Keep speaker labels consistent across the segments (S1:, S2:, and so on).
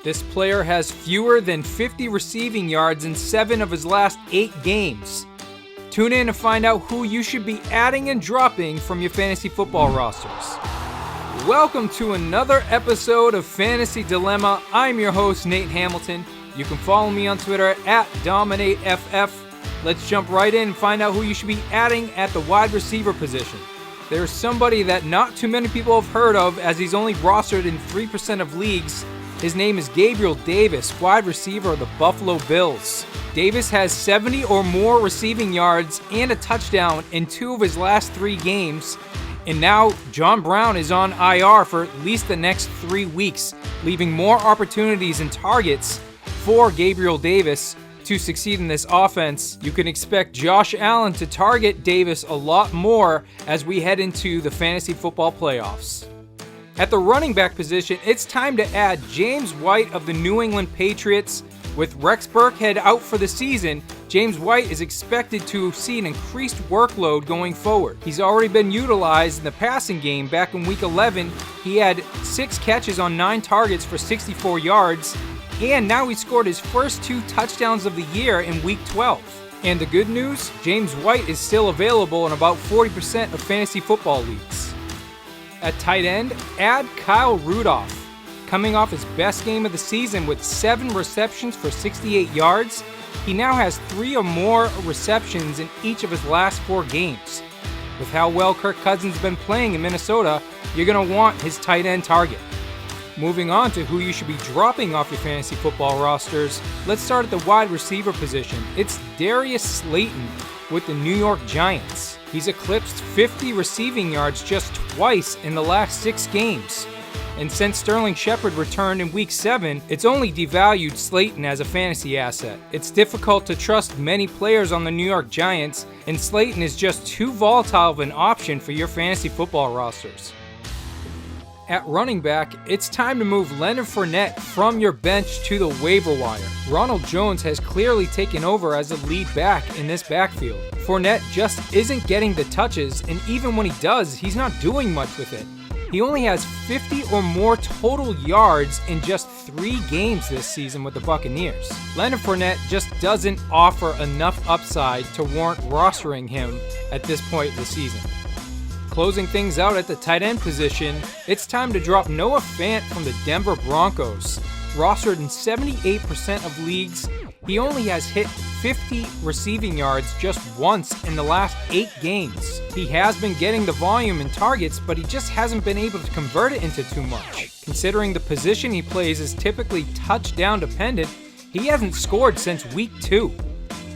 S1: This player has fewer than 50 receiving yards in 7 of his last 8 games. Tune in to find out who you should be adding and dropping from your fantasy football rosters. Welcome to another episode of Fantasy Dilemma. I'm your host, Nate Hamilton. You can follow me on Twitter at DominateFF. Let's jump right in and find out who you should be adding at the wide receiver position. There's somebody that not too many people have heard of, as he's only rostered in 3% of leagues. His name is Gabriel Davis, wide receiver of the Buffalo Bills. Davis has 70 or more receiving yards and a touchdown in 2 of his last 3 games. And now John Brown is on IR for at least the next 3 weeks, leaving more opportunities and targets for Gabriel Davis to succeed in this offense. You can expect Josh Allen to target Davis a lot more as we head into the fantasy football playoffs. At the running back position, it's time to add James White of the New England Patriots. With Rex Burkhead out for the season, James White is expected to see an increased workload going forward. He's already been utilized in the passing game. Back in Week 11, he had 6 catches on 9 targets for 64 yards, and now he scored his first 2 touchdowns of the year in Week 12. And the good news, James White is still available in about 40% of fantasy football leagues. At tight end, add Kyle Rudolph. Coming off his best game of the season with 7 receptions for 68 yards, he now has 3 or more receptions in each of his last 4 games. With how well Kirk Cousins has been playing in Minnesota, you're going to want his tight end target. Moving on to who you should be dropping off your fantasy football rosters, let's start at the wide receiver position. It's Darius Slayton with the New York Giants. He's eclipsed 50 receiving yards just twice in the last 6 games. And since Sterling Shepard returned in Week 7, it's only devalued Slayton as a fantasy asset. It's difficult to trust many players on the New York Giants, and Slayton is just too volatile of an option for your fantasy football rosters. At running back, it's time to move Leonard Fournette from your bench to the waiver wire. Ronald Jones has clearly taken over as a lead back in this backfield. Fournette just isn't getting the touches, and even when he does, he's not doing much with it. He only has 50 or more total yards in just 3 games this season with the Buccaneers. Leonard Fournette just doesn't offer enough upside to warrant rostering him at this point of the season. Closing things out at the tight end position, it's time to drop Noah Fant from the Denver Broncos. Rostered in 78% of leagues, he only has hit 50 receiving yards just once in the last 8 games. He has been getting the volume and targets, but he just hasn't been able to convert it into too much. Considering the position he plays is typically touchdown dependent, he hasn't scored since Week 2.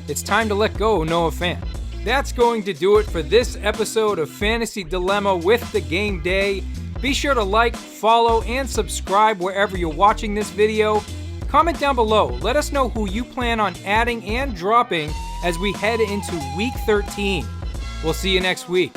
S1: It's time to let go of Noah Fant. That's going to do it for this episode of Fantasy Dilemma with the Game Day. Be sure to like, follow, and subscribe wherever you're watching this video. Comment down below. Let us know who you plan on adding and dropping as we head into Week 13. We'll see you next week.